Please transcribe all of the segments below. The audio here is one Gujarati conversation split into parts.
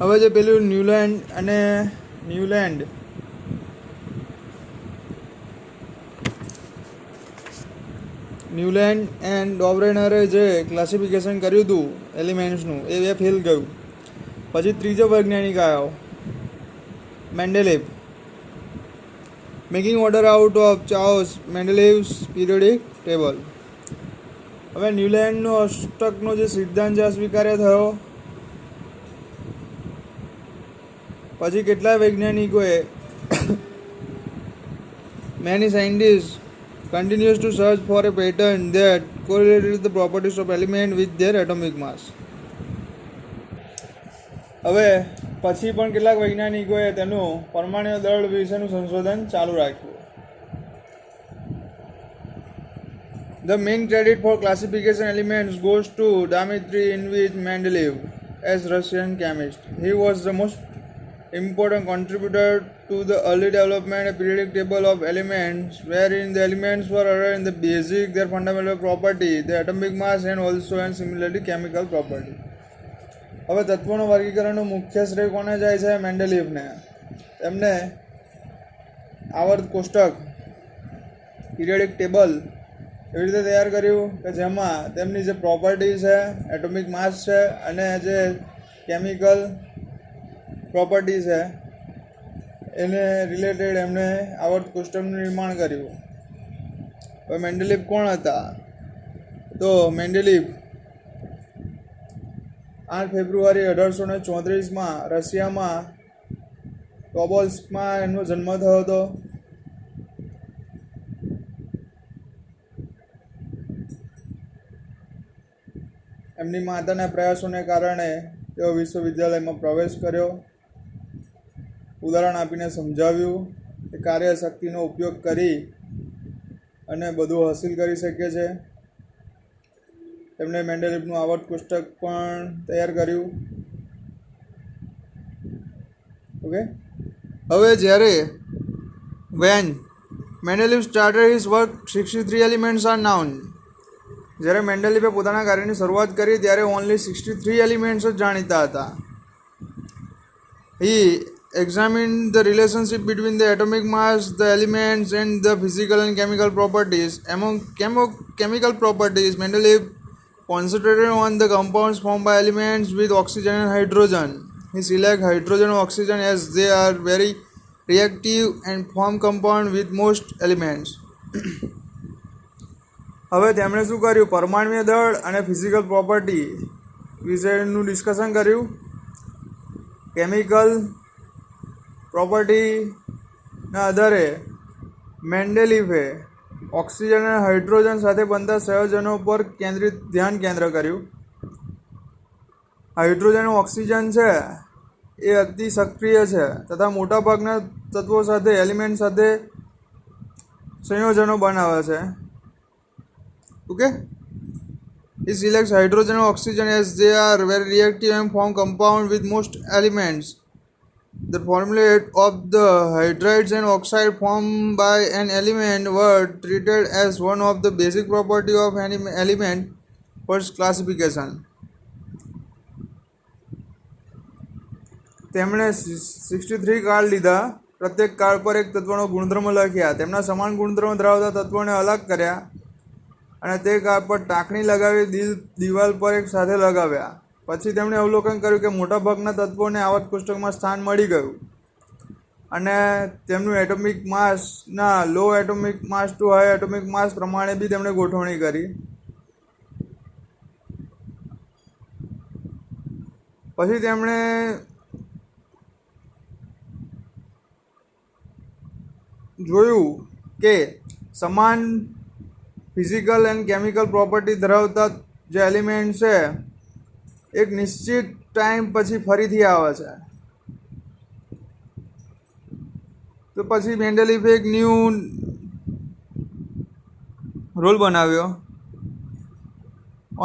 હવે જે પેલું ન્યુલેન્ડ એન્ડ ડોબ્રેનરે જે ક્લાસિફિકેશન કર્યું હતું એલિમેન્ટ્સનું એ ફેલ ગયું. પછી ત્રીજો વૈજ્ઞાનિક આવ્યો Mendeleev, making order out of Charles Mendeleev's periodic table. હવે ન્યુલેન્ડનો અષ્ટકનો જે સિદ્ધાંત છે સ્વીકાર્ય થયો. પછી કેટલાય વૈજ્ઞાનિકોએ many scientists continues to search for a pattern that correlated the properties of element with their atomic mass. હવે પછી પણ કેટલાક વૈજ્ઞાનિકોએ તેનું પરમાણુ દળ વિશેનું સંશોધન ચાલુ રાખ્યું. The main credit for classification elements goes to Dmitry Ilyich Mendeleev as Russian chemist. He was the most important contributor to the early development of periodic table of elements, wherein the elements were arranged in the basic, their fundamental property, the atomic mass, and also and similarly chemical property. હવે તત્વોનું વર્ગીકરણનું મુખ્ય શ્રેય કોને જાય છે? મેન્ડેલિવને. એમને આવર્ત કોષ્ટક પીરિયોડિક ટેબલ એવી રીતે તૈયાર કર્યું કે જેમાં તેમની જે પ્રોપર્ટી છે, એટોમિક માસ છે અને જે કેમિકલ પ્રોપર્ટી છે એને રિલેટેડ એમણે આવર્ત કોષ્ટકનું નિર્માણ કર્યું. હવે મેન્ડેલિવ કોણ હતા? તો મેન્ડેલિવ 8 ફેબ્રુઆરી 1834 રશિયામાં ટોબોલ્સ્કમાં એમનો જન્મ થયો હતો. એમની માતાના પ્રયાસોને કારણે તેઓ વિશ્વવિદ્યાલયમાં પ્રવેશ કર્યો. ઉદાહરણ આપીને સમજાવ્યું કે કાર્યશક્તિનો ઉપયોગ કરી અને બધું હાંસિલ કરી શકે છે. તેમણે મેન્ડેલિવનું આવર્ત કોષ્ટક પણ તૈયાર કર્યું. ઓકે, હવે જ્યારે when Mendeleev started his work 63 elements are known. જ્યારે મેન્ડેલિવે પોતાના કાર્યની શરૂઆત કરી ત્યારે ઓનલી 63 એલિમેન્ટ્સ જ જાણીતા હતા. હી examined the relationship between the atomic mass, the elements, and the physical and chemical properties. Among chemical properties, Mendeleev concentrated on the compounds formed by elements with oxygen and hydrogen. He selected hydrogen and oxygen as they are very reactive and form compound with most elements. હવે તેમણે શું કર્યું? પરમાણુય દળ અને ફિઝિકલ પ્રોપર્ટી વિશેનું ડિસ્કશન કર્યું. કેમિકલ પ્રોપર્ટીના આધારે મેન્ડેલિવે ઓક્સિજન અને હાઇડ્રોજન સાથે બનતા સંયોજનો પર ધ્યાન કેન્દ્ર કર્યું. હાઇડ્રોજન અને ઓક્સિજન છે એ અતિ સક્રિય છે તથા મોટાભાગના તત્વો સાથે એલિમેન્ટ સાથે સંયોજનો બનાવે છે. Okay, he selects hydrogen and oxygen as they are very reactive and form compound with most elements. The formulate of the hydrides and oxide formed by an element were treated as one of the basic property of an element first classification. તેમણે 63 કાર્ડ લીધા. પ્રત્યેક કાર્ડ પર એક તત્વનો ગુણધર્મ લખ્યા. તેમના સમાન ગુણધર્મ ધરાવતા તત્વોને અલગ કર્યા અને તે કાર્ડ પર ટાંકણી લગાવી દિવાલ પર એક સાથે લગાવ્યા. પછી તેમણે અવલોકન કર્યું કે મોટાભાગના તત્વોને આવર્ત કોષ્ટકમાં સ્થાન મળી ગયું અને તેમનું એટોમિક માસના low atomic mass to high atomic mass પ્રમાણે બી તેમણે ગોઠવણી કરી. પછી તેમણે જોયું કે સમાન ફિઝિકલ એન્ડ કેમિકલ પ્રોપર્ટી ધરાવતા જે એલિમેન્ટ છે એક નિશ્ચિત ટાઈમ પછી ફરીથી આવે છે. તો પછી મેન્ડેલિવે એક ન્યૂ રોલ બનાવ્યો.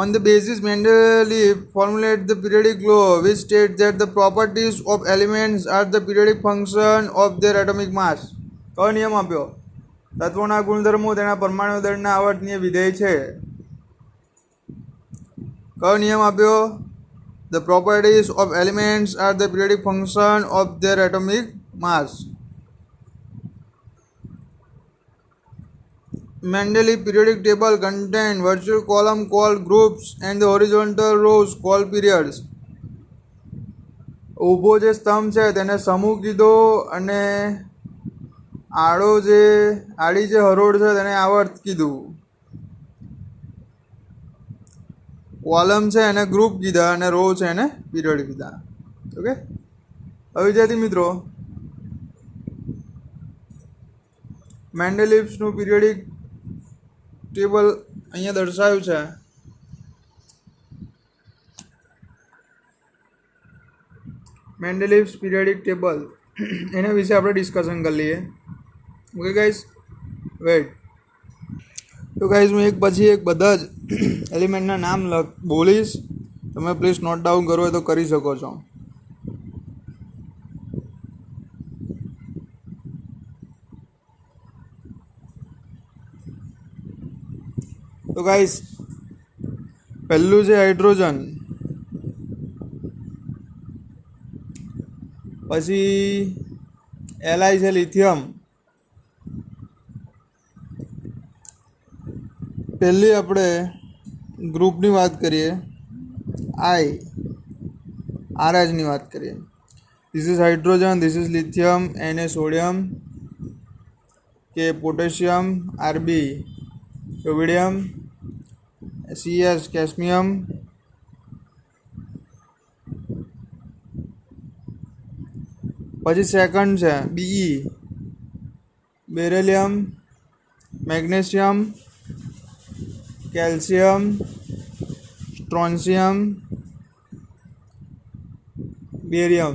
On the basis, Mendeleev formulated the periodic law, which states that the properties of elements are the periodic function of their atomic mass. કયો નિયમ આપ્યો? તત્વોના ગુણધર્મો તેના પરમાણુ દળના આવર્તનીય વિધેય છે. કયો નિયમ આપ્યો? The properties of elements are the periodic function of their atomic mass. Mendeleev periodic table contain vertical column called groups and the horizontal rows called periods. ઊભો જે સ્તંભ છે તેને સમૂહ કીધો અને આડી જે હરોળ છે તેને આવર્ત કીધું. કોલમ છે એને ગ્રુપ કીધા અને રો છે એને પીરિયડ કીધા. ઓકે, હવે વિદ્યાર્થી મિત્રો મેન્ડેલિવ્સનું પીરિયોડિક ટેબલ અહીંયા દર્શાવ્યું છે. મેન્ડેલિવ્સ પીરિયોડિક ટેબલ એના વિશે આપણે ડિસ્કશન કરી લઈએ. Okay guys, wait. તો ગાઈસ હું એક પછી એક બધા જ એલિમેન્ટના નામ બોલીશ, તમે પ્લીઝ નોટ ડાઉન કરો હોય તો કરી શકો છો. તો ગાઈસ પહેલું છે હાઇડ્રોજન, પછી Li છે લિથિયમ. પહેલી આપણે ગ્રુપની વાત કરીએ, RH ની વાત કરીએ. This is hydrogen, this is lithium, Na sodium, K potassium, Rb rhodium, Cs caesium, પછી સેકન્ડ છે Be beryllium, magnesium, calcium, strontium, barium.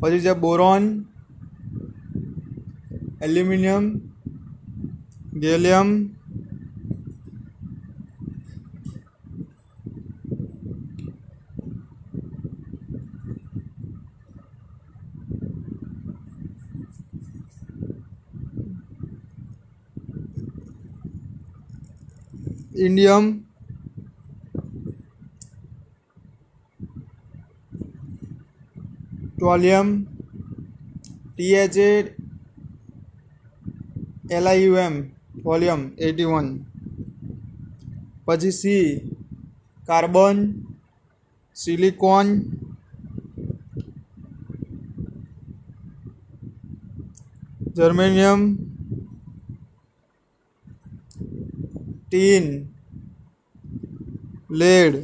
પછી છે boron, aluminium, gallium, indium, thallium, THALIUM volume 81. પછી C carbon, silicon, germanium, tin, lead.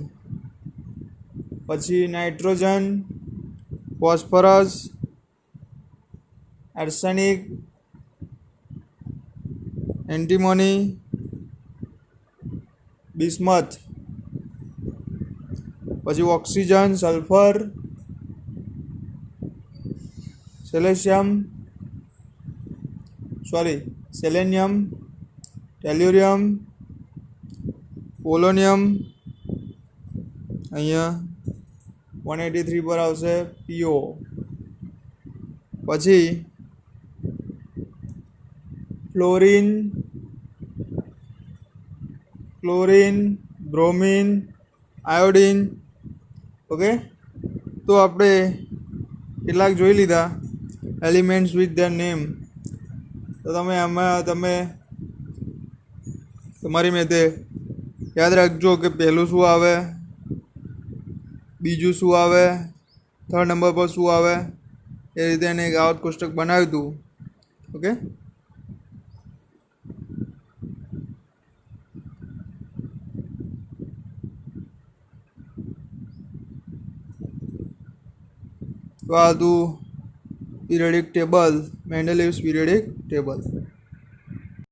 પછી nitrogen, phosphorus, arsenic, antimony, bismuth. પછી oxygen, sulphur, selenium, tellurium, polonium. અહીંયા 183 પર આવશે PO. પછી ક્લોરીન, બ્રોમિન, આયોડિન. ઓકે, તો આપણે કેટલાક જોઈ લીધા એલિમેન્ટ્સ વિથ ધેર નેમ. તો તમે તમારી મેથે યાદ રાખજો કે પહેલું શું આવે, બીજું શું આવે, થર્ડ નંબર પર શું આવે, એ રીતે એને એક આવત કોષ્ટક બનાવ્યું હતું. ઓકે, તો આ હતું પીરિયોડિક ટેબલ, મેન્ડેલિવ્સ પીરિયોડિક ટેબલ.